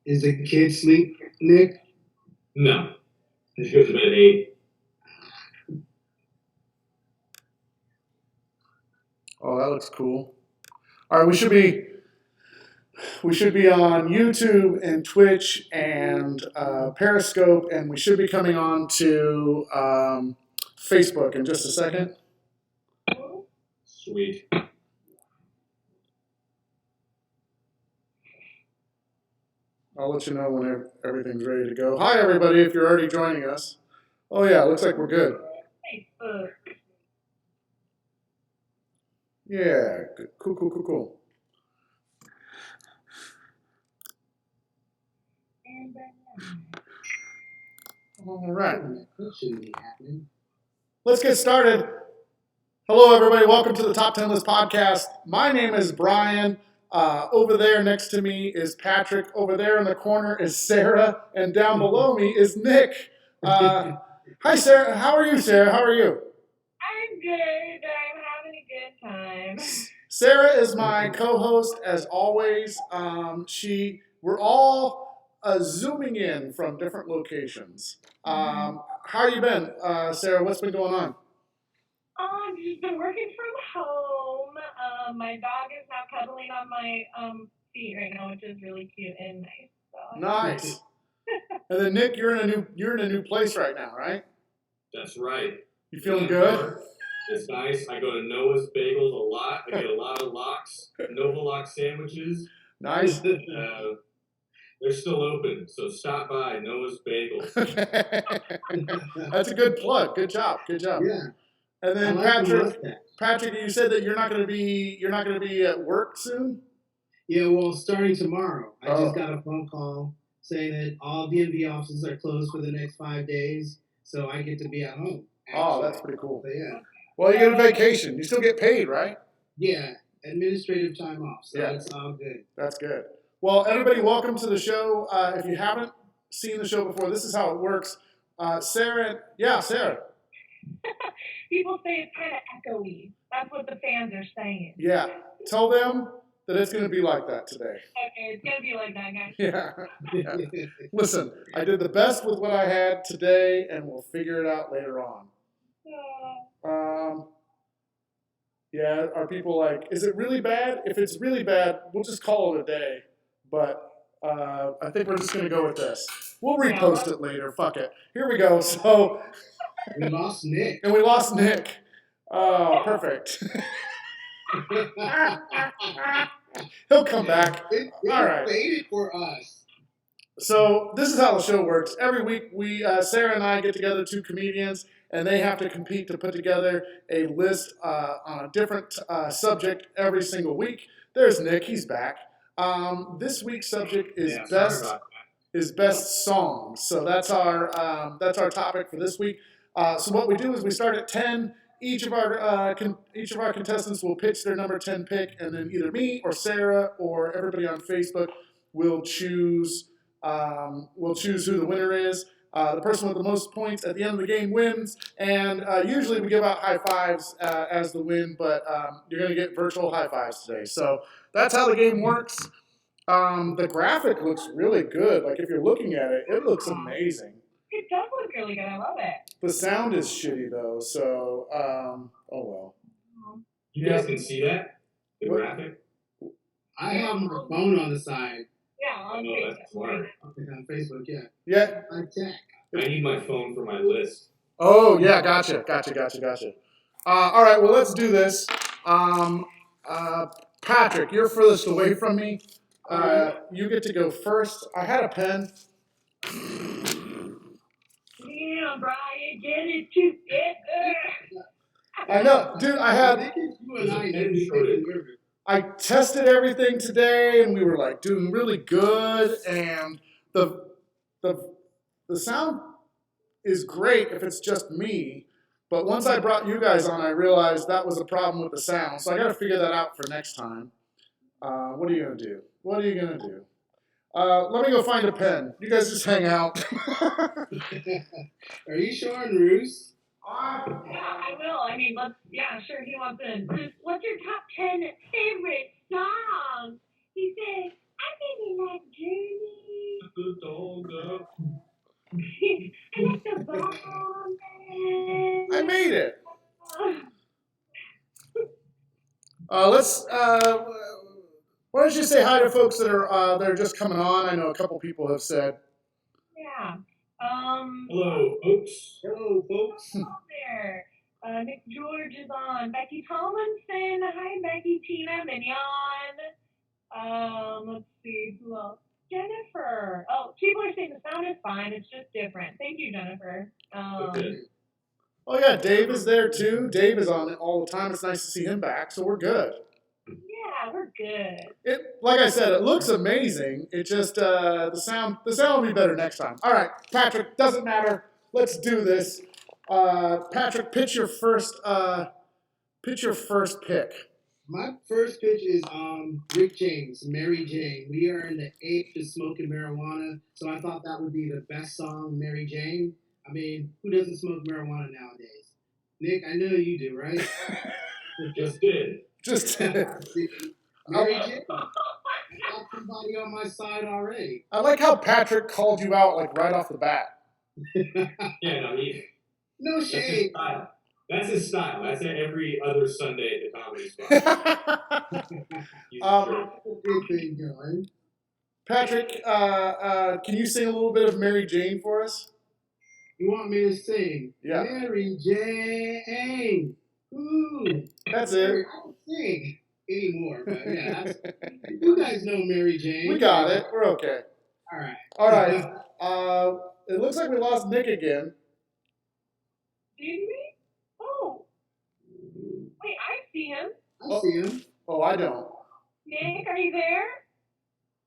Is the kid asleep, Nick? No. She goes to bed at 8. Oh, that looks cool. All right, we should be on YouTube and Twitch and Periscope, and we should be coming on to Facebook in just a second. Sweet. I'll let you know when everything's ready to go. Hi, everybody, if you're already joining us. Oh, yeah, looks like we're good. Facebook. Yeah, good. Cool. All right. That shouldn't be happening. Let's get started. Hello, everybody. Welcome to the Top 10 List Podcast. My name is Brian. Over there next to me is Patrick. Over there in the corner is Sarah. And down below me is Nick. Hi, Sarah. How are you, Sarah? How are you? I'm good. I'm having a good time. Sarah is my co-host, as always. We're all zooming in from different locations. How you been, Sarah? What's been going on? Just been working from home. My dog is now cuddling on my feet right now, which is really cute and nice. So. Nice. And then Nick, you're in a new place right now, right? That's right. You feeling good? It's nice. I go to Noah's Bagels a lot. I get a lot of lox, Nova Lox sandwiches. Nice. They're still open, so stop by Noah's Bagels. That's a good plug. Good job. Yeah. And then I like the mustache. Patrick, you said that you're not going to be at work soon. Yeah, well, starting tomorrow, I Oh. just got a phone call saying that all DMV offices are closed for the next 5 days, so I get to be at home. Oh, that's pretty cool. So, yeah. Well, you get a vacation. You still get paid, right? Yeah, administrative time off, so Yeah. it's all good. That's good. Well, everybody, welcome to the show. If you haven't seen the show before, this is how it works. Sarah. People say it's kind of echoey. That's what the fans are saying. Yeah. Tell them that it's going to be like that today. Okay, it's gonna be like that, guys. Yeah. Listen, I did the best with what I had today, and we'll figure it out later on. Yeah, are people like, is it really bad? If it's really bad, we'll just call it a day. But I think we're just going to go with this. We'll repost it later. Fuck it. Here we go. So, We lost Nick. and we lost Nick. Oh, perfect. He'll come back. It All right. faded for us. So this is how the show works. Every week, Sarah and I get together, two comedians, and they have to compete to put together a list on a different subject every single week. There's Nick; he's back. This week's subject is best songs. So that's our topic for this week. So what we do is we start at 10. Each of our contestants will pitch their number 10 pick, and then either me or Sarah or everybody on Facebook will choose who the winner is. The person with the most points at the end of the game wins, and usually we give out high fives as the win, but you're going to get virtual high fives today. So that's how the game works. The graphic looks really good. Like, if you're looking at it, it looks amazing. It does look really good. I love it. The sound is shitty, though, so, oh well. You guys can see that? The What? graphic? I have my phone on the side. Yeah, on Oh, Facebook. that's smart. Okay, on Facebook, yeah. Yeah. I tech. I need my phone for my list. Oh, yeah, gotcha. All right, well, let's do this. Patrick, you're furthest away from me. You get to go first. I had a pen. Yeah, Brian, get it together. I know, dude, You and I need to take a river. I tested everything today, and we were, like, doing really good, and the sound is great if it's just me, but once I brought you guys on, I realized that was a problem with the sound, so I got to figure that out for next time. What are you going to do? Let me go find a pen. You guys just hang out. Are you showing Roos? Yeah, I will. I mean, sure, he wants in. Bruce, what's your top 10 favorite songs? He said, I really like Journey. hold up. I like the bomb. I made it. Let's. Why don't you say hi to folks that are just coming on? I know a couple people have said. Yeah. Hello, folks. Hello, folks. Hello there. Nick George is on. Becky Tomlinson. Hi, Becky. Tina Mignon. Let's see who else. Jennifer. Oh, people are saying the sound is fine. It's just different. Thank you, Jennifer. Okay. Oh yeah, Dave is there too. Dave is on it all the time. It's nice to see him back. So we're good. Yeah, we're good. It, like I said, it looks amazing. It just the sound will be better next time. All right, Patrick. Doesn't matter. Let's do this. Patrick, pitch your first pick. My first pitch is Rick James, Mary Jane. We are in the age of smoking marijuana, so I thought that would be the best song, Mary Jane. I mean, who doesn't smoke marijuana nowadays? Nick, I know you do, right? Just did. Just. Mary Jane. I got somebody on my side already. I like how Patrick called you out like right off the bat. Yeah, no, No that's his shade. style. That's his style. That's every other Sunday at the comedy spot. He's a jerk. Good thing going. Patrick, can you sing a little bit of Mary Jane for us? You want me to sing? Yeah. Mary Jane. Ooh. That's I it. don't sing anymore, but yeah, you guys know Mary Jane. We got it. We're okay. All right. All right. It looks like we lost Nick again. Did we? Oh. Wait, I see him. I see him. Oh, I don't. Nick, are you there?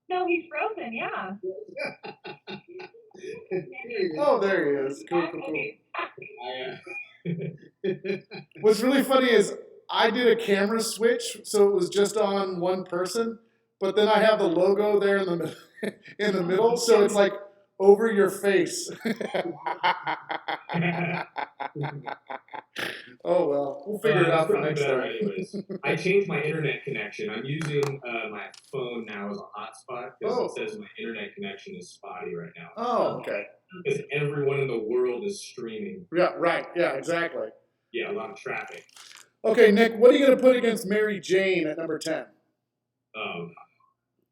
No, he's frozen, yeah. Oh, there he is. Cool, cool, cool. Okay. What's really funny is I did a camera switch, so it was just on one person, but then I have the logo there in the in the middle, so it's like over your face. Oh well, we'll figure it out for next time. Anyways, I changed my internet connection. I'm using my phone now as a hotspot because Oh. it says my internet connection is spotty right now. Oh, okay. Because everyone in the world is streaming. Yeah, right. Yeah, exactly. Yeah, a lot of traffic. Okay, Nick, what are you going to put against Mary Jane at number 10?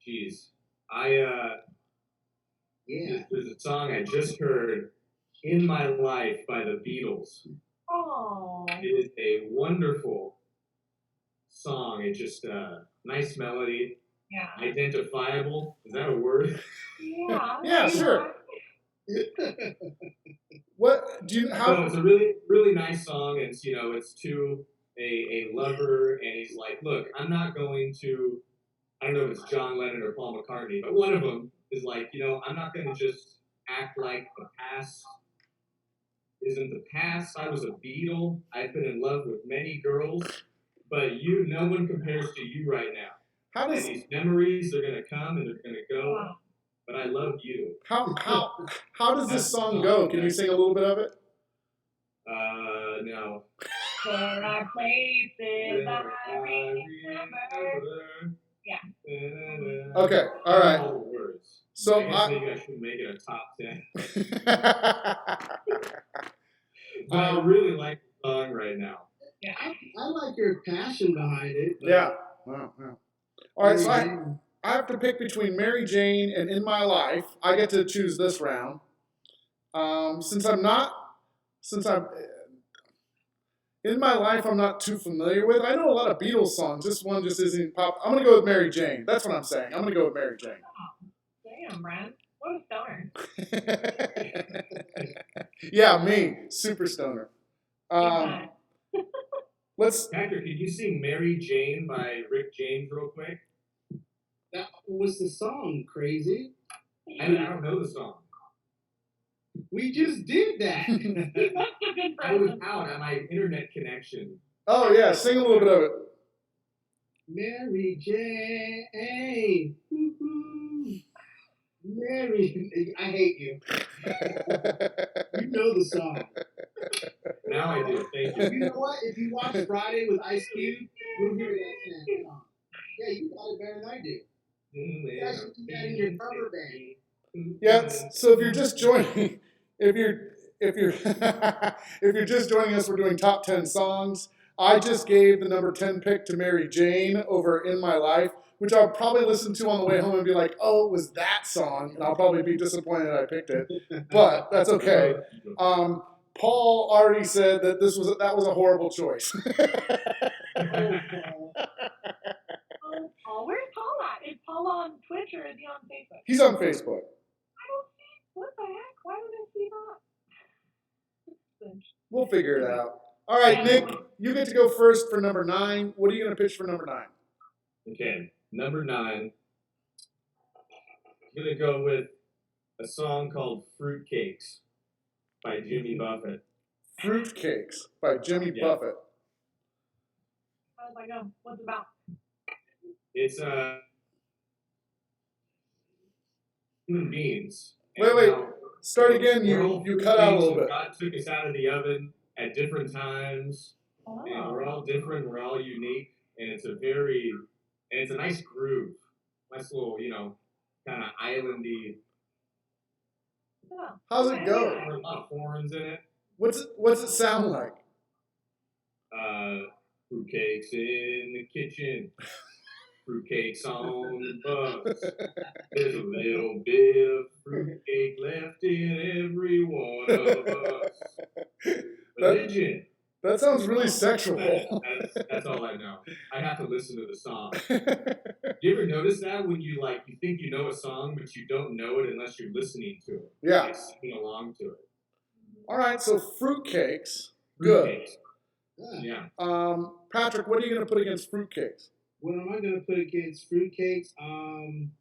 Geez. Yeah. There's a song I just heard, "In My Life" by the Beatles. Oh. It is a wonderful song. It's just a nice melody, Yeah. identifiable. Is that a word? Yeah. Yeah, sure. What do you So how it's a really, really nice song. And it's, it's to a lover, and he's like, "Look, I'm not going to." I don't know if it's John Lennon or Paul McCartney, but one of them is like, I'm not going to just act like the past isn't the past. I was a Beatle. I've been in love with many girls, but no one compares to you right now. how And does these memories are going to come and they're going to go, Wow. but I love you. how does this song go? Can you sing a little bit of it? No. There are places I remember. Yeah. Okay, all right. All the words. So I guess maybe I should make it a top 10. But I really like the song right now. Yeah. I like your passion behind it. but Yeah. Wow, wow. All right, so Mary I Jane, have to pick between Mary Jane and In My Life. I get to choose this round. Since I'm In My Life, I'm not too familiar with. I know a lot of Beatles songs. This one just isn't pop. I'm gonna go with Mary Jane. That's what I'm saying. I'm gonna go with Mary Jane. Damn, Brent. What a stoner. Yeah, me, super stoner. Yeah. Let's. Patrick, could you sing Mary Jane by Rick James real quick? that was the song, crazy. I don't know the song. We just did that. He must have been I was frozen. out on my internet connection. Oh yeah, sing a little bit of it. Mary Jane. Woo-hoo. Mary, I hate you. You know the song. Now I do. Thank you. You know what? If you watch Friday with Ice Cube, you'll hear that song. Yeah, you got it better than I do. You guys should do that in your cover band. Yeah. So if you're just joining, if you're if you're just joining us, we're doing top 10 songs. I just gave the number 10 pick to Mary Jane over In My Life, which I'll probably listen to on the way home and be like, oh, it was that song, and I'll probably be disappointed I picked it, but that's okay. Paul already said that that was a horrible choice. Oh, Paul, where's Paul at? Is Paul on Twitch or is he on Facebook? He's on Facebook. I don't see. What the heck? Why don't I see that? We'll figure it out. All right, Nick, you get to go first for number 9. What are you going to pitch for number 9? Okay, number 9. I'm gonna go with a song called "Fruitcakes" by Jimmy Buffett. Fruitcakes by Jimmy Yeah. Buffett. How's that go? What's it about? It's human beings. Wait. how Start again. we're all You cut out a fruit little things, bit. God took us out of the oven at different times, and we're Oh. all different. We're all unique, and it's a nice groove, nice little, kind of islandy. Yeah. How's it go? There are a lot of horns in it. What's it sound like? Fruitcakes in the kitchen. Fruitcakes on the bus. There's a little bit of fruitcake left in every one of us. Religion. That sounds really sexual. That's all I know. I have to listen to the song. You ever notice that when you think you know a song, but you don't know it unless you're listening to it? Yeah. Like singing along to it. All right, so fruitcakes. Good. Fruitcakes. Yeah. Patrick, what are you going to put against fruitcakes? What am I gonna put against fruitcakes? I am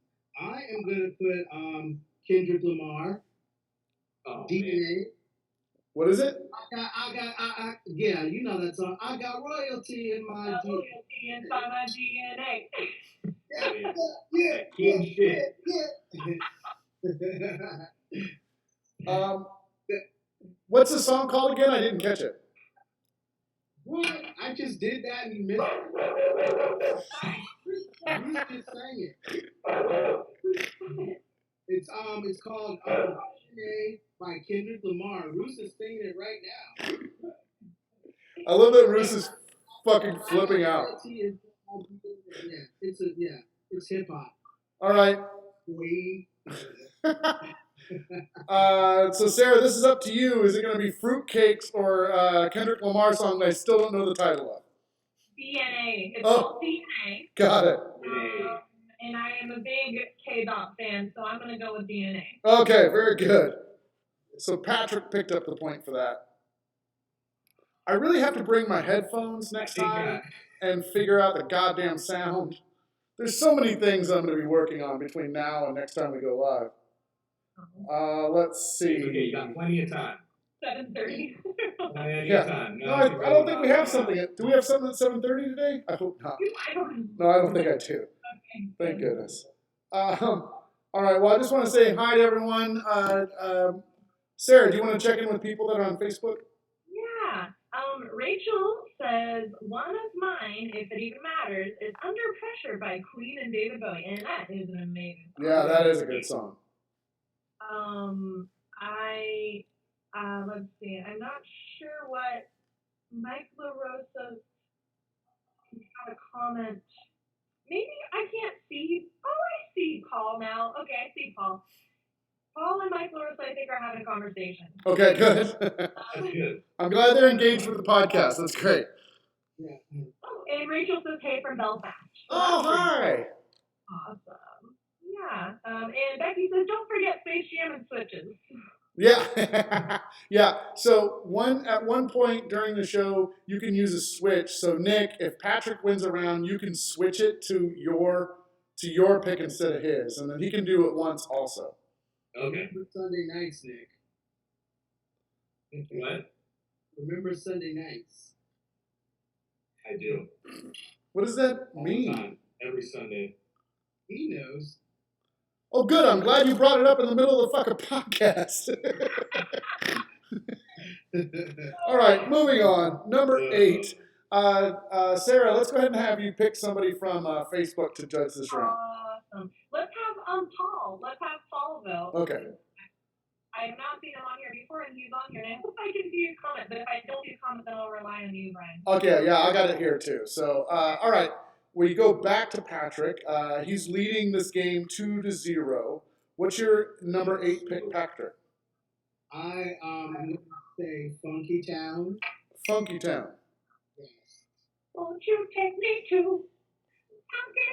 gonna put Kendrick Lamar, Oh, man. DNA. What is it? Yeah, you know that song. I got royalty in my DNA. Loyalty inside my DNA. Yeah, King shit. What's the song called again? I didn't catch it. What? I just did that and you missed it. You just sang it. It's called DNA by Kendrick Lamar. Roos is singing it right now. I love that Roos is fucking flipping out. It's hip hop. All right. So Sarah, this is up to you. Is it going to be fruitcakes or Kendrick Lamar song that I still don't know the title of? DNA. It's Oh. called DNA. Got it. And I am a big K-Dot fan, so I'm going to go with DNA. Okay, very good. So Patrick picked up the point for that. I really have to bring my headphones next time and figure out the goddamn sound. There's so many things I'm going to be working on between now and next time we go live. Let's see. Okay, you got plenty of time. 7:30. Plenty Yeah. of time. No, I don't think we have something. Do we have something at 7:30 today? I hope not. I don't No, I don't think I do. Okay. Thank goodness. All right. Well, I just want to say hi to everyone. Sarah, do you want to check in with people that are on Facebook? Yeah. Rachel says, one of mine, if it even matters, is Under Pressure by Queen and David Bowie. And that is an amazing song. Yeah, that is a good song. Let's see. I'm not sure what Mike LaRosa's got a comment. Maybe I can't see. Oh, I see Paul now. Okay, I see Paul. Paul and Mike LaRosa, I think, are having a conversation. Okay, good. That's good. I'm glad they're engaged with the podcast. That's great. Yeah. Oh, and Rachel says, hey from Belfast. So Oh, that's hi. awesome. Yeah. And Becky says, don't forget Space Jam and Switches. Yeah. Yeah. So at one point during the show, you can use a switch. So Nick, if Patrick wins a round, you can switch it to your pick instead of his, and then he can do it once also. Okay. Remember Sunday nights, Nick. What? Remember Sunday nights. I do. What does that All the mean? time. Every Sunday. He knows. Oh, good. I'm glad you brought it up in the middle of the fucking podcast. All right, moving on. Number 8. Sarah, let's go ahead and have you pick somebody from Facebook to judge this round. Awesome. Let's have Paul. Let's have Paul Smallville. Okay. I have not seen him on here before, and he's on here, and I hope I can see his comment. But if I don't see his comment, then I'll rely on you, Brian. Okay, yeah, I got it here too. So, all right, we go back to Patrick. He's leading this game 2-0. What's your number 8 pick, Patrick? I'm gonna say Funky Town. Funky Town. Yes. Won't you take me to Funky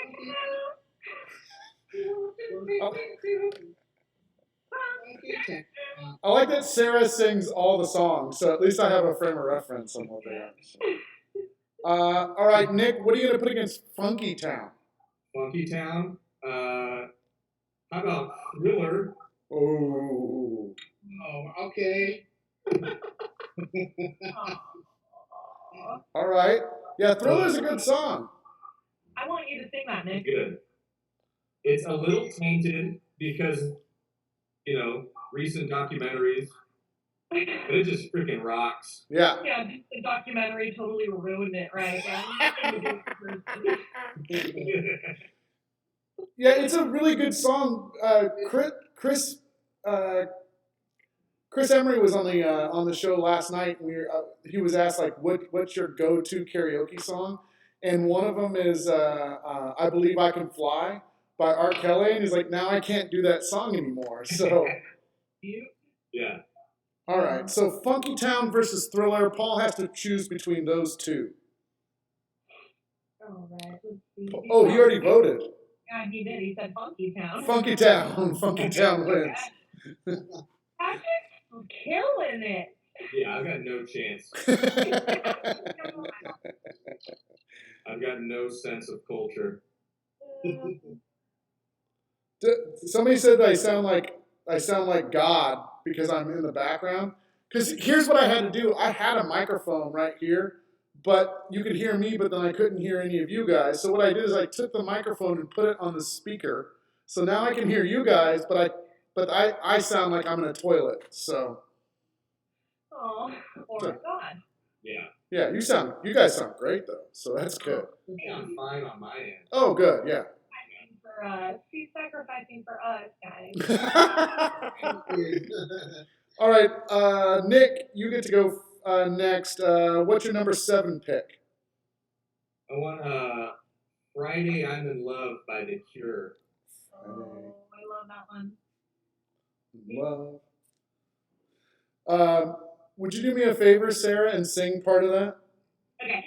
Funky Town. I like that Sarah sings all the songs, so at least I have a frame of reference on what they are. So. All right, Nick, what are you going to put against Funky Town? Funky Town. How about Thriller? Oh. Oh, okay. All right. Yeah, Thriller's a good song. I want you to sing that, Nick. Good. It's a little tainted because, recent documentaries, but it just freaking rocks. Yeah. Yeah, the documentary totally ruined it, right? Yeah, it's a really good song. Chris Emery was on the show last night. And he was asked like, what's your go-to karaoke song? And one of them is "I Believe I Can Fly" by R. Kelly, and he's like, now I can't do that song anymore. So, Yeah. all right. So Funky Town versus Thriller. Paul has to choose between those two. All right, let's see. Oh, he already voted. Yeah, he did. He said Funky Town. Funky Town. Funky Town wins. Patrick's killing it. Yeah, I've got no chance. I've got no sense of culture. Somebody said that I sound like God because I'm in the background. Because here's what I had to do. I had a microphone right here, but you could hear me, but then I couldn't hear any of you guys. So what I did is I took the microphone and put it on the speaker. So now I can hear you guys, but I sound like I'm in a toilet. So. Oh, or God. Yeah. Yeah, you guys sound great though. So that's good. I'm fine on my end. Oh, good. Yeah. She's sacrificing for us, guys. All right, Nick, you get to go next. What's your number 7 pick? I want Friday I'm in Love by The Cure. Oh, I love that one. Love. Would you do me a favor, Sarah, and sing part of that? Okay.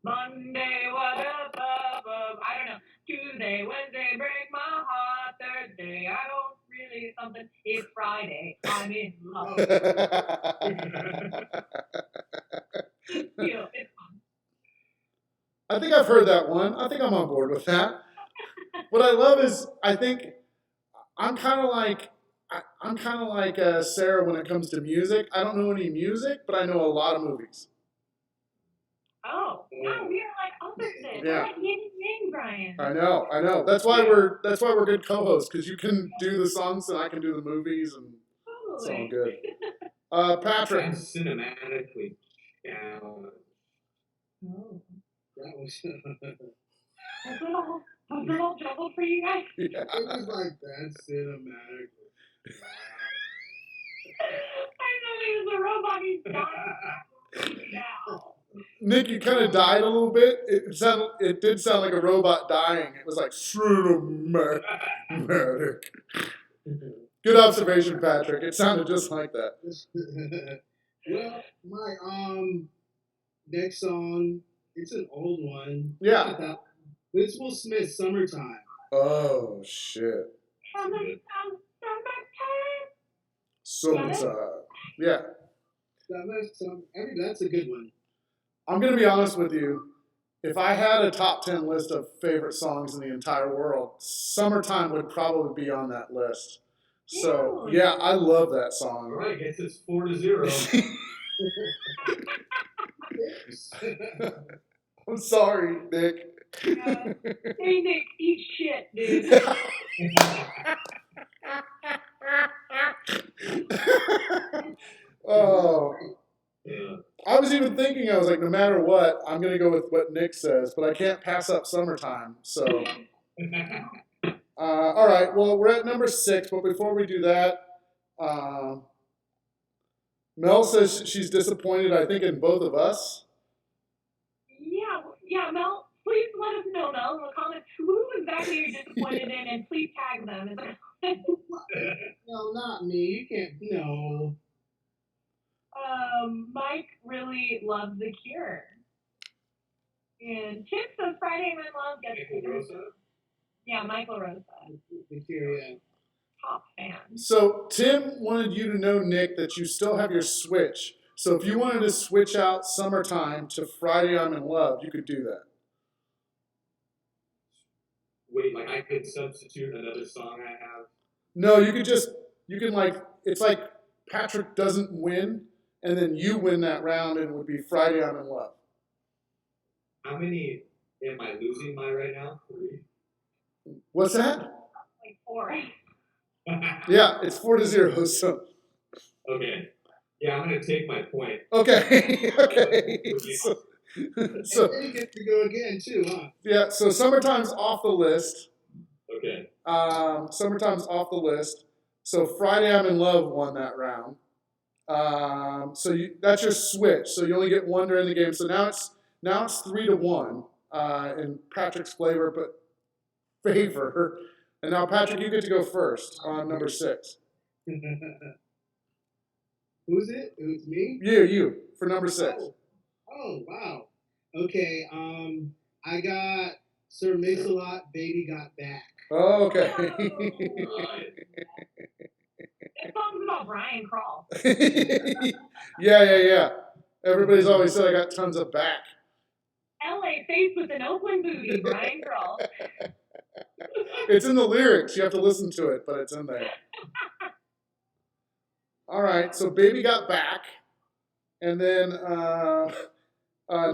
Monday, what up, I don't know. Tuesday, Wednesday, break my heart. Thursday, I don't really something. It's Friday, I'm in love. It's fun. I think I've heard that one. I think I'm on board with that. What I love is I think I'm kind of like Sarah when it comes to music. I don't know any music, but I know a lot of movies. Oh, wow, we are like opposites. Yeah. We're like yin and yang, Brian. I know. That's why we're good co-hosts, because you can do the songs and I can do the movies, and it's all good. Patrick. I'm cinematically down. Oh. That was Was it all juggled for you guys? Yeah. it was like that cinematic. I thought he was a robot. He's dying now. Nick, you kind of died a little bit. It did sound like a robot dying. It was like cinematic. Good observation, Patrick. It sounded just like that. Well, my next song, it's an old one. Yeah. It's Will Smith, "Summertime." Oh shit. Summertime. Yeah. That's a good one. I'm gonna be honest with you. If I had a top 10 list of favorite songs in the entire world, "Summertime" would probably be on that list. So yeah, I love that All song. right, guess it's 4-0. I'm sorry, Nick. Hey, Nick, eat shit, dude. Oh, Yeah. I was even thinking, I was like, no matter what, I'm going to go with what Nick says, but I can't pass up "Summertime." So, All right. Well, we're at number 6, but before we do that, Mel says she's disappointed. I think in both of us. Yeah, Mel. Please let us know, Mel, in the comments who exactly you're disappointed in, and please tag them. In the comments. No, not me. You can't. No. Mike really loves The Cure. And Chip says Friday Night Love gets Michael Rosa? Yeah, Michael Rosa. The Cure, yeah. Top fan. So Tim wanted you to know, Nick, that you still have your Switch. So if you wanted to switch out Summertime to Friday I'm in Love, you could do that. Wait, like I could substitute another song I have? No, you can like, it's like Patrick doesn't win, and then you win that round, and it would be Friday I'm in Love. How many am I losing by right now? 3? What's that? Like 4. Yeah, it's 4-0. So Okay. Yeah, I'm gonna take my point. okay, okay. So And then he gets to go again too, huh? yeah, so Summertime's off the list. Okay. Summertime's off the list. So Friday I'm in Love won that round. That's your switch. So you only get one during the game. So now it's 3-1 in Patrick's favor. And now Patrick, you get to go first on number 6. Who's it? It was me? You for number 6. Oh, wow. Okay, I got Sir Mix-a-Lot, Baby Got Back. Oh, okay. Right. This song's about Brian Crawl. Yeah. Everybody's always said I got tons of back. LA faced with an Oakland booty, Brian Crawl. It's in the lyrics. You have to listen to it, but it's in there. All right, so Baby Got Back. And then,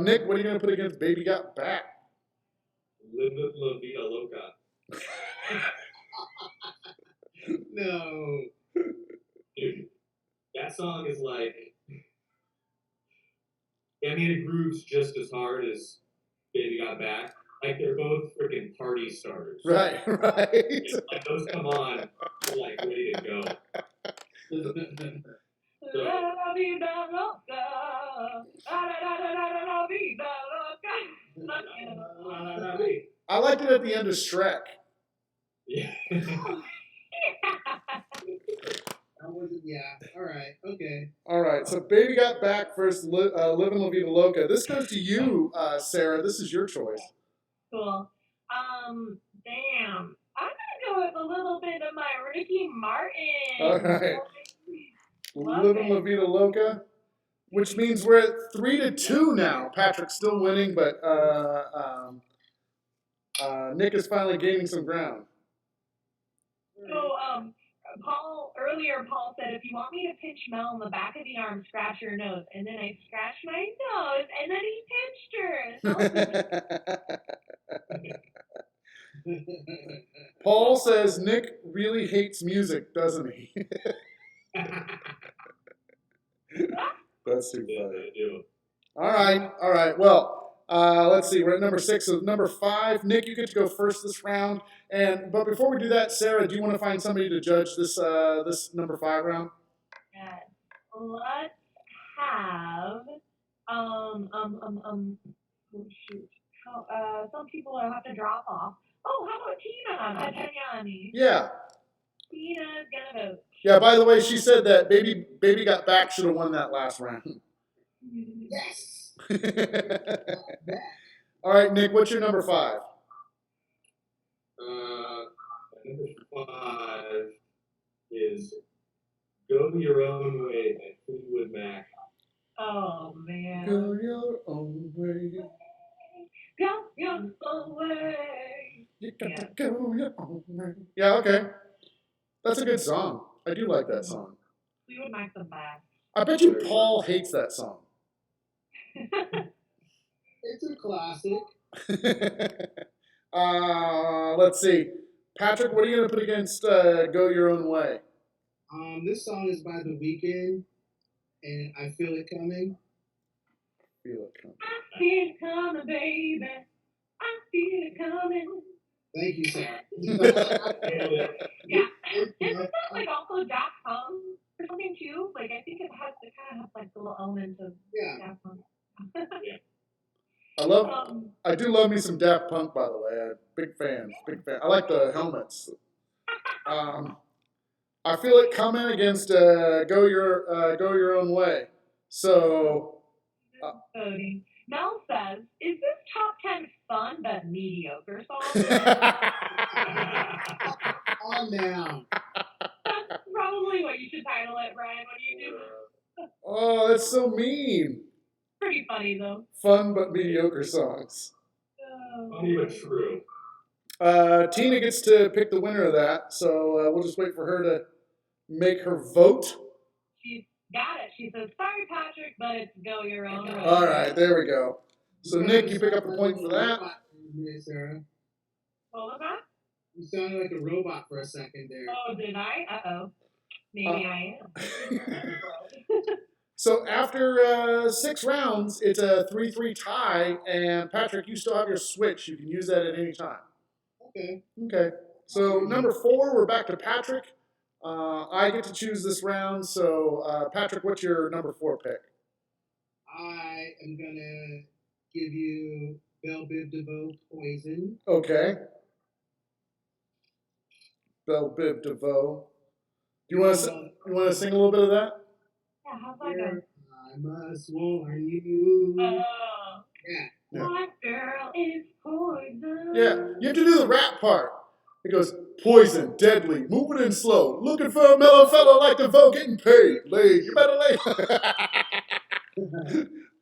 Nick, what are you going to put against Baby Got Back? Live La Vida Loca. No. Dude, that song is like, I mean, it grooves just as hard as Baby Got Back. Like, they're both freaking party starters. Right. Like, those come on, you're like ready to go. La vida loca. La vida loca. I liked it at the end of Shrek. Yeah. That wasn't, yeah. All right, okay. All right, so Baby Got Back versus Livin' La Vida Loca. This goes to you, Sarah. This is your choice. Cool. Damn. I'm gonna go with a little bit of my Ricky Martin. All right. Love Livin' it. La Vida Loca, which means we're at 3-2 now. Patrick's still winning, but Nick is finally gaining some ground. So, Paul said, if you want me to pinch Mel in the back of the arm, scratch her nose. And then I scratched my nose, and then he pinched her. Paul says Nick really hates music, doesn't he? That's too Yeah, funny. they do. All right. Well, let's see. We're at number 6. So number 5, Nick, you get to go first this round. But before we do that, Sarah, do you want to find somebody to judge this number 5 round? Yes. Let's have, oh shoot. Some people will have to drop off. Oh, how about Tina Tajani? Yeah. Tina's gonna vote. Yeah, by the way, she said that Baby Got Back should have won that last round. Yes. All right, Nick, what's your number 5? Number 5 is Go Your Own Way by Fleetwood Mac. Oh, man. Go your own way. Go your own way. You got to go your own way. Yeah, okay. That's a good song. I do like that song. Fleetwood Mac's the best. I bet you Paul hates that song. It's a classic. Let's see. Patrick, what are you going to put against Go Your Own Way? This song is by The Weeknd, and I Feel It Coming. Feel it coming. I feel it coming, baby. I feel it coming. Thank you, Sarah. Nailed it. Yeah. Isn't that like also Daft Punk or something too? Like I think it kind of has like the little elements of Yeah. Daft Punk. I do love me some Daft Punk, by the way. Big fan, big fan. I like the helmets. I feel it coming against Go Your Own Way. So Voting. Mel says, "Is this top 10 fun but mediocre song?" On now. That's probably what you should title it, Brian. What do you do? Oh, that's so mean. Pretty funny though. Fun but mediocre songs. Funny but true. Tina gets to pick the winner of that, so we'll just wait for her to make her vote. She's got it. She says, "Sorry, Patrick, but it's Go Your Own Way." All right, there we go. So Nick, you pick up a point for that. Sarah. What was that? You sounded like a robot for a second there. Oh, did I? Uh-oh. Maybe I am. So after 6 rounds, it's a 3-3 tie, and Patrick, you still have your switch. You can use that at any time. Okay. Okay. So number 4, we're back to Patrick. I get to choose this round. So Patrick, what's your number 4 pick? I am gonna give you Belle Biv DeVoe, Poison. Okay. Belle Biv DeVoe. Do you want to sing a little bit of that? Yeah, how's that go? I must warn you. Yeah. Yeah. My girl is poison. Yeah, you have to do the rap part. It goes, poison, deadly, moving in slow, looking for a mellow fella like DeVoe, getting paid. Lay, you better lay.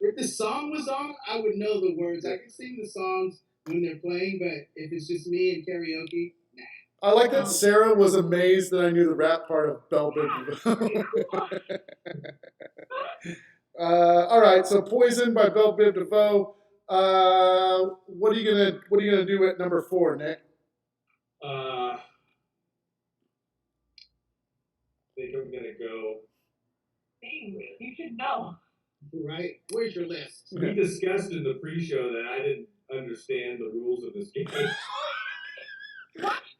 If the song was on, I would know the words. I can sing the songs when they're playing, but if it's just me and karaoke, nah. I like that Sarah was amazed that I knew the rap part of Belle Biv DeVoe. All right, so Poison by Belle Biv DeVoe. What are you gonna do at number 4, Nick? I think I'm gonna go. Dang, you should know. Right? Where's your list? We discussed in the pre-show that I didn't understand the rules of this game. Watch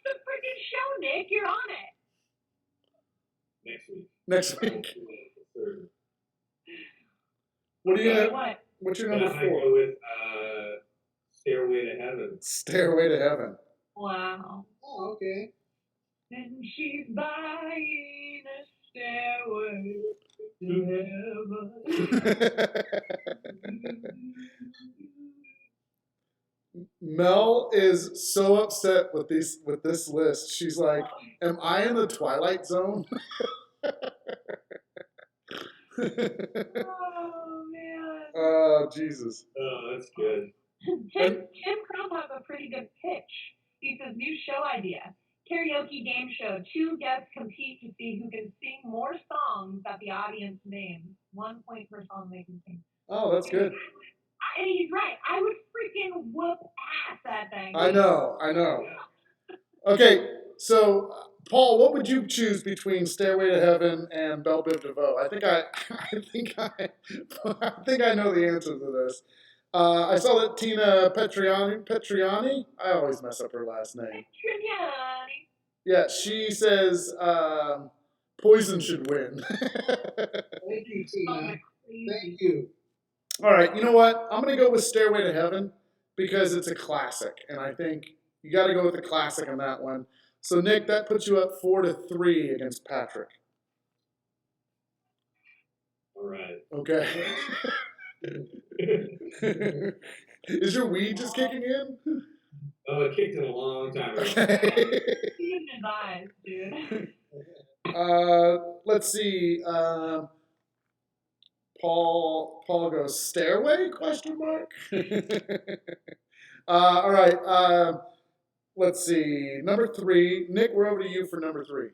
the freaking show, Nick. You're on it. Next week. Next week. Third. What are you Okay, gonna? what? What's your And number I'm gonna 4? go with Stairway to Heaven. Stairway to Heaven. Wow. Oh, okay. And she's buying a stairway to heaven. Mel is so upset with this list. She's like, "Am I in the Twilight Zone?" Oh man. Oh Jesus! Oh, that's good. Tim Crump has a pretty good pitch. He says, "New show idea. Karaoke game show. 2 guests compete to see who can sing more songs that the audience names. 1 point per song they can sing." Oh, that's good. And he's right. I would freaking whoop ass that thing. I know. Okay, so Paul, what would you choose between Stairway to Heaven and Belle Biv DeVoe? I think I know the answer to this. I saw that Tina Petriani. I always mess up her last name. Petriani. Yeah, she says Poison should win. Thank you, Oh, Tina. my Thank you. All right, you know what? I'm going to go with Stairway to Heaven because it's a classic, and I think you got to go with the classic on that one. So, Nick, that puts you up 4-3 against Patrick. All right. Okay. Is your weed just kicking in? Oh, it kicked in a long time ago. Okay. See in his eyes, dude. Let's see. Paul goes Stairway? Question mark. All right. Let's see. Number 3. Nick, we're over to you for number 3.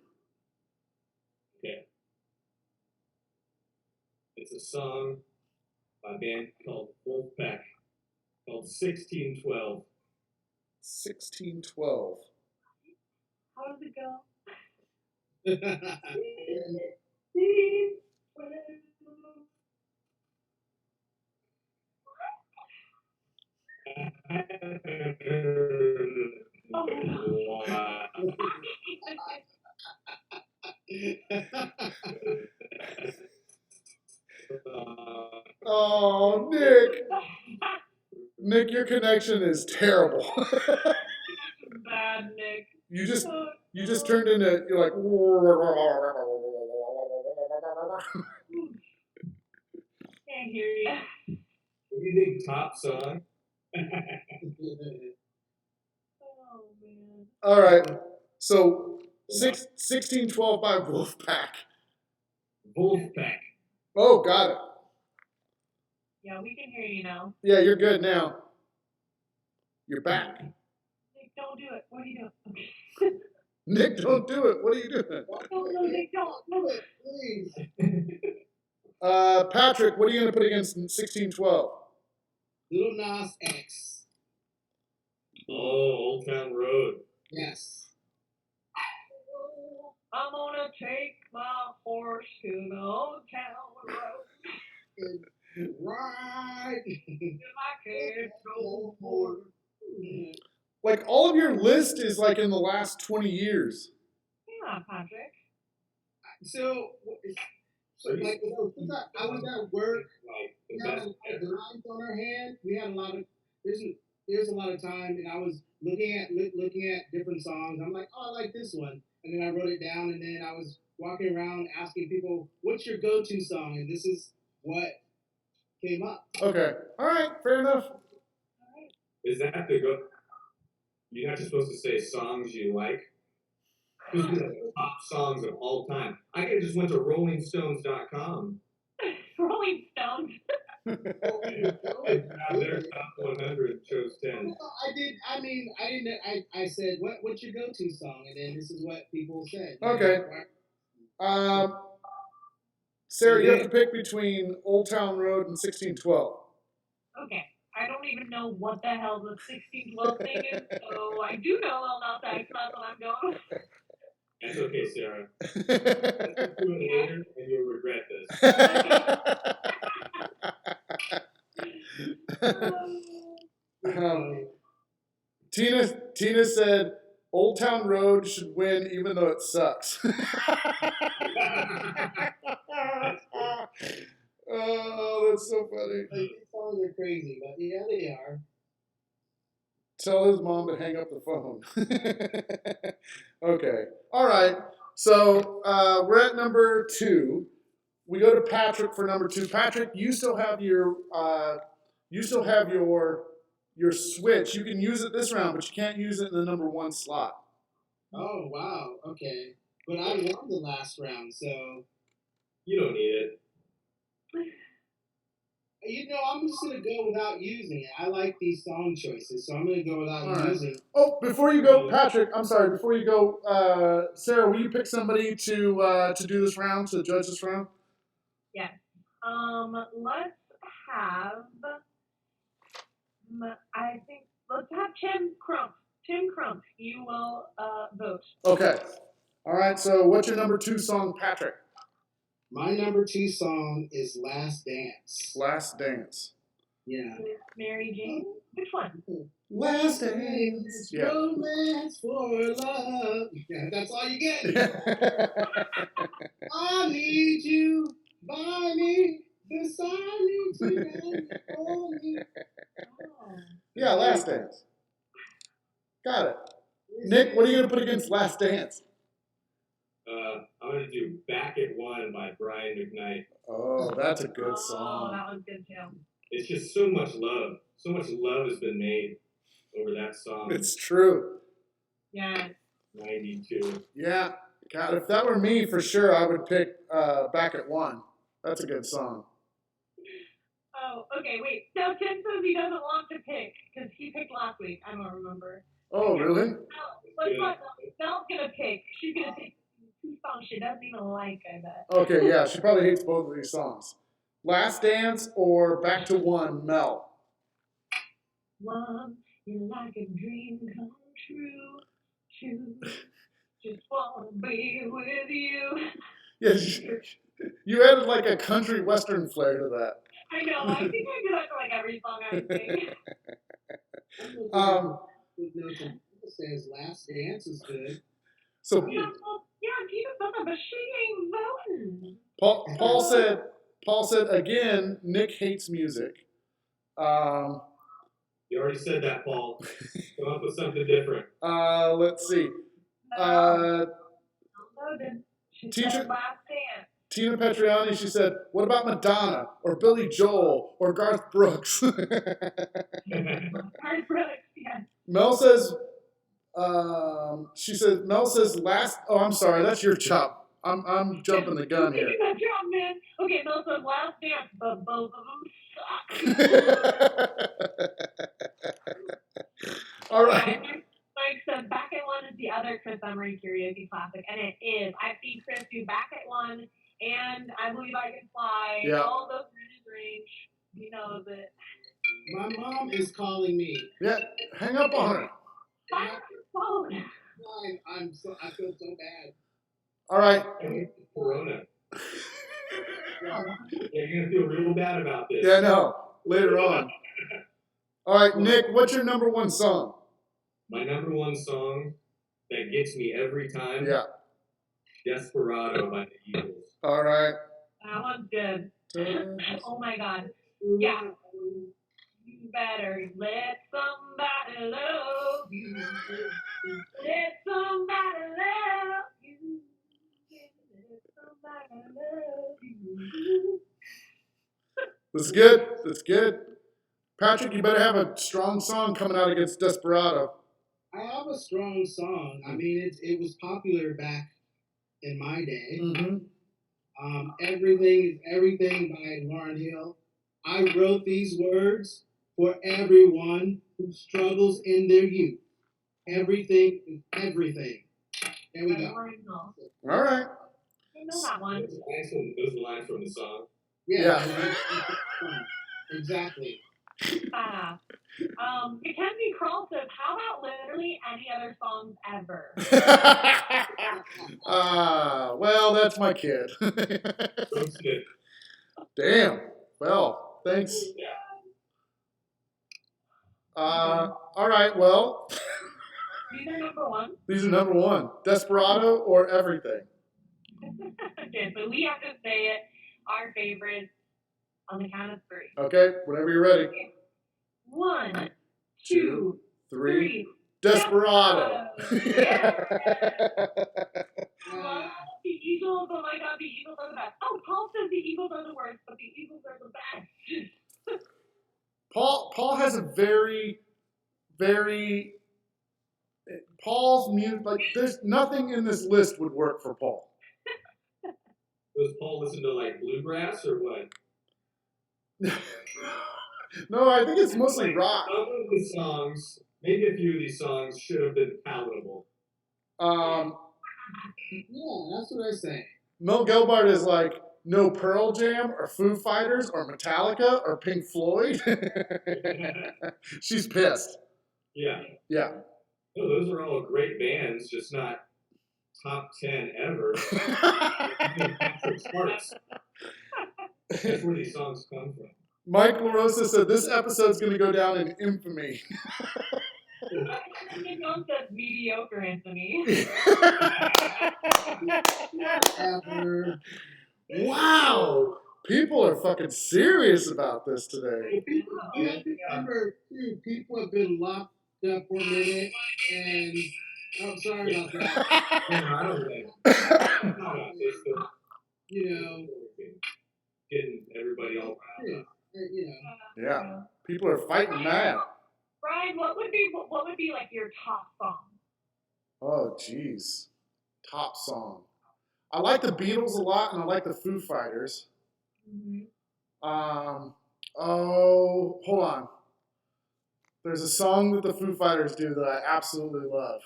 Okay. It's a song by a band called Wolfpack called 1612. 1612. How does it go? Oh, Wow. Oh, Nick. Nick, your connection is terrible. bad, Nick. you just turned into, you're like, Can't hear you. What do you think top song? Oh man. all right. So 1612 by Wolfpack. Wolfpack. Oh, got it. Yeah, we can hear you now. Yeah, you're good now. You're back. Nick, don't do it. What are you doing? Nick, don't do it. What are you doing? No, Nick, don't. No. Please. Patrick, what are you going to put against 1612? Little Nas X. Oh, Old Town Road. Yes. I'm gonna take my horse to the old town road. Right. And I can't go more. Like, all of your list is like in the last 20 years. Yeah, Patrick. So, like, I was at work. Like We the had a best lot of ever. lines on our hand. We had a lot of there's a lot of time, and I was looking at different songs. I'm like, oh, I like this one, and then I wrote it down, and then I was walking around asking people, "What's your go-to song?" And this is what came up. Okay. All right. Fair enough. Is that the go? You're not just supposed to say songs you like. Those are the top songs of all time. I could have just went to RollingStones.com Rolling Stones. and found their top 100 and chose 10. I said, what's your go-to song? And then this is what people said. Okay. Sarah, you have to pick between Old Town Road and 1612. Okay. I don't even know what the hell the 1612 thing is, so I do know Lil Nas X. That's what I'm going. That's okay, Sarah. Listen to it later and you'll regret this. Tina said Old Town Road should win even though it sucks. Oh, that's so funny. Like, these songs are crazy, but yeah, they are. Tell his mom to hang up the phone. Okay. All right. So we're at number 2. We go to Patrick for number 2. Patrick, you still have your your switch. You can use it this round, but you can't use it in the number 1 slot. Oh wow, okay. But I won the last round, so You don't need it. I'm just gonna go without using it. I like these song choices, so I'm gonna go without All right. using. Oh, before you go, Patrick, I'm sorry. Before you go, Sarah, will you pick somebody to do this round, to judge this round? Yes. Let's have. I think let's have Tim Crump. Tim Crump, you will vote. Okay. All right. So, what's your number 2 song, Patrick? My number 2 song is "Last Dance." Last Dance. Yeah. With Mary Jane. Which one? Last Dance. Yeah. Romance for love. Yeah, that's all you get. I need you by me, beside me, tonight, for me. Oh. Yeah, Last Dance. Got it. Nick, what are you going to put against Last Dance? I'm going to do Back at One by Brian McKnight. Oh, that's a good Oh, song. that one's good too. It's just so much love. So much love has been made over that song. It's true. Yeah. 92. Yeah. God, if that were me, for sure, I would pick Back at One. That's a good song. Oh, okay, wait. So Tim says he doesn't want to pick because he picked last week. I don't remember. Oh, really? No, let's not. Mel's gonna pick. She's gonna pick 2 songs she doesn't even like, I bet. Okay, yeah, she probably hates both of these songs. Last Dance or Back to One, Mel? One, you're like a dream come true. 2, just wanna be with you. Yeah, you added like a country western flair to that. I know. I think I do that for like every song I sing. Um, With no says Last Dance is good. So Yeah, well, yeah, Tina said that, but she ain't voting. Paul said again, Nick hates music. You already said that, Paul. Come up with something different. Let's see. No, then she Teacher- said Last Dance. Tina Petriani, she said, what about Madonna or Billy Joel or Garth Brooks? Hard Brooks, yeah. Mel says, Mel says last, oh, I'm sorry, that's your chop. I'm jumping the gun here. Good job, man. Okay, Mel said Last Dance, but both of them suck. All right. Mike said Back at One is the other Chris Emery karaoke classic, and it is. I've seen Chris do Back at One, and I Believe I Can Fly. Yeah. All those are in his range. He knows it. My mom is calling me. Yeah, hang up on her. Fire phone. I feel so bad. All right. Corona. Yeah, you're gonna feel real bad about this. Yeah, no. Later on. All right, Nick, what's your number one song? My number one song that gets me every time. Yeah. Desperado by the Eagles. All right. That one's good. Oh my God. Yeah. You better let somebody love you. Let somebody love you. Let somebody love you. That's good. That's good. Patrick, you better have a strong song coming out against Desperado. I have a strong song. I mean, it was popular back in my day. Mm-hmm. Everything is Everything by Lauryn Hill. I wrote these words for everyone who struggles in their youth. Everything is everything. There we go. All right. I know that one. Those are the lines from the song. Yeah. Exactly. Mackenzie Kroll says, how about literally any other songs ever? Well, that's my kid. Roasted. Damn. Well, thanks. All right, well, These are number one. these are number one. Desperado or Everything? Okay, so we have to say it, our favorites, on the count of three. Okay, whenever you're ready. 1, 2, 3. Desperado. Love the Eagles. Oh my God, the Eagles are the best. Oh, Paul says the Eagles are the worst, but the Eagles are the best. Paul has a very Paul's music, like there's nothing in this list would work for Paul. Does Paul listen to like bluegrass or what? No, I think it's mostly rock. Some of the songs, maybe a few of these songs should have been palatable. Yeah, that's what I say. Mel Gelbart is like no Pearl Jam or Foo Fighters or Metallica or Pink Floyd. She's pissed. Yeah. Yeah. No, those are all great bands, just not top 10 ever. Patrick Sparks. That's where these songs come from. Mike LaRosa said this episode's going to go down in infamy. John says mediocre, Anthony. Ever. Wow. People are fucking serious about this today. People, you have to remember, too, people have been locked up for a minute, and I'm sorry about that. I don't think. You know, Getting everybody all riled up. you know. Yeah. People are fighting mad. Brian, what would be like your top song? Oh, jeez. Top song. I like the Beatles a lot, and I like the Foo Fighters. Mm-hmm. Oh, hold on. There's a song that the Foo Fighters do that I absolutely love.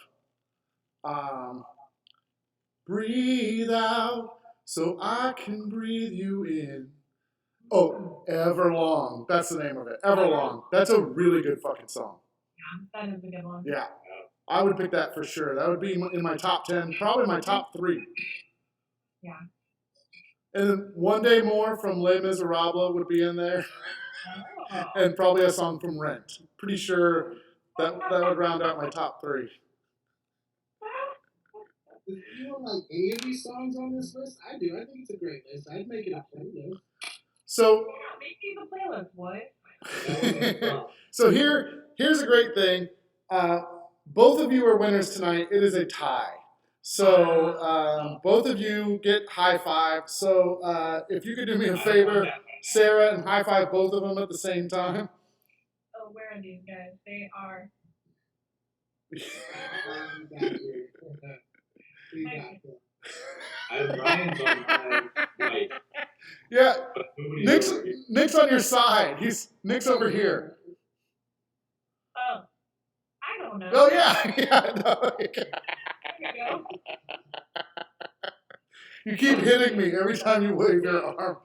Breathe out so I can breathe you in. Oh, Everlong. That's the name of it. Everlong. That's a really good fucking song. Yeah, that is a good one. Yeah. I would pick that for sure. That would be in my top 10, probably my top 3. Yeah. And then One Day More from Les Miserables would be in there. Oh. And probably a song from Rent. Pretty sure that would round out my top 3. If you don't like any of these songs on this list, I do. I think it's a great list. I'd make it a playlist. So Yeah, make me the playlist, boys. That was a prompt. So here's a great thing. Both of you are winners tonight. It is a tie. So both of you get high five. So if you could do me a favor, Sarah, and high five both of them at the same time. Oh, where are these guys? They are. We got you. We got you. I have Ryan's on my right, Yeah, but nobody's over here. Nick's on your side. Nick's over here. Oh, I don't know. Oh yeah, yeah. No. There you go. You keep hitting me every time you wave your arm.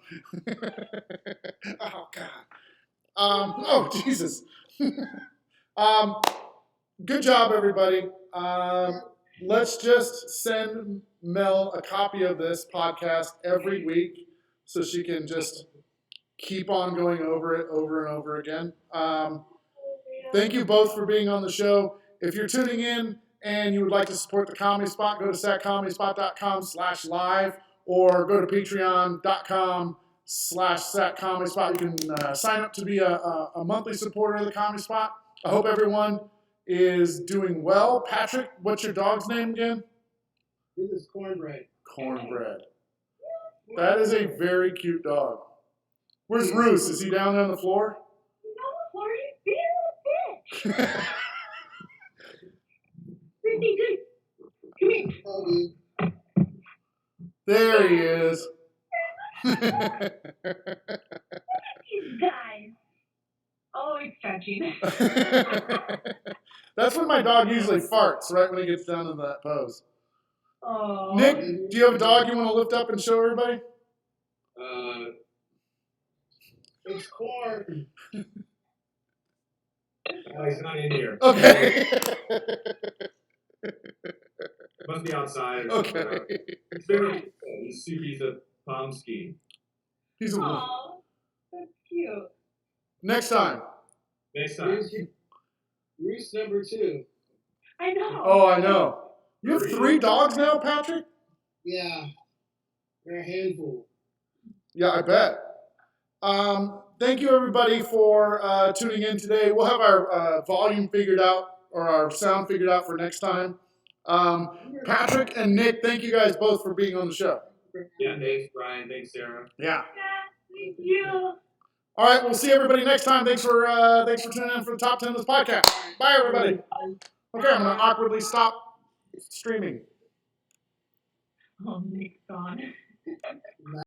Oh God. Oh Jesus. Good job, everybody. Let's just send Mel a copy of this podcast every week so she can just keep on going over it over and over again. Thank you both for being on the show. If you're tuning in and you would like to support the Comedy Spot, go to satcomedyspot.com/live or go to patreon.com/satcomedyspot. You can sign up to be a monthly supporter of the Comedy Spot. I hope everyone is doing well. Patrick, what's your dog's name again? This is cornbread. Cornbread. That is a very cute dog. Where's Roos? Is he down on the floor? No, Florida, be a little bitch. Pretty good. Come here. Oh, dude. There he is. These guys. Oh, it's stretching. That's when my dog usually farts, right when he gets down to that pose. Oh. Nick, do you have a dog you want to lift up and show everybody? It's corn. Oh, he's not in here. Okay. Must be outside. Or Okay. something. It's very. He's a Pomsky. He's a wolf. Aw, that's cute. Next time. Next time. Roos number 2. I know. Oh, I know. You have 3 dogs now, Patrick? Yeah. They're a handful. Yeah, I bet. Thank you, everybody, for tuning in today. We'll have our volume figured out, or our sound figured out for next time. Patrick and Nick, thank you guys both for being on the show. Yeah, thanks, Brian. Thanks, Sarah. Yeah. Thank you. All right, we'll see everybody next time. Thanks for tuning in for the Top 10 of this podcast. Bye, everybody. Okay, I'm going to awkwardly stop streaming. Oh, Nick's gone.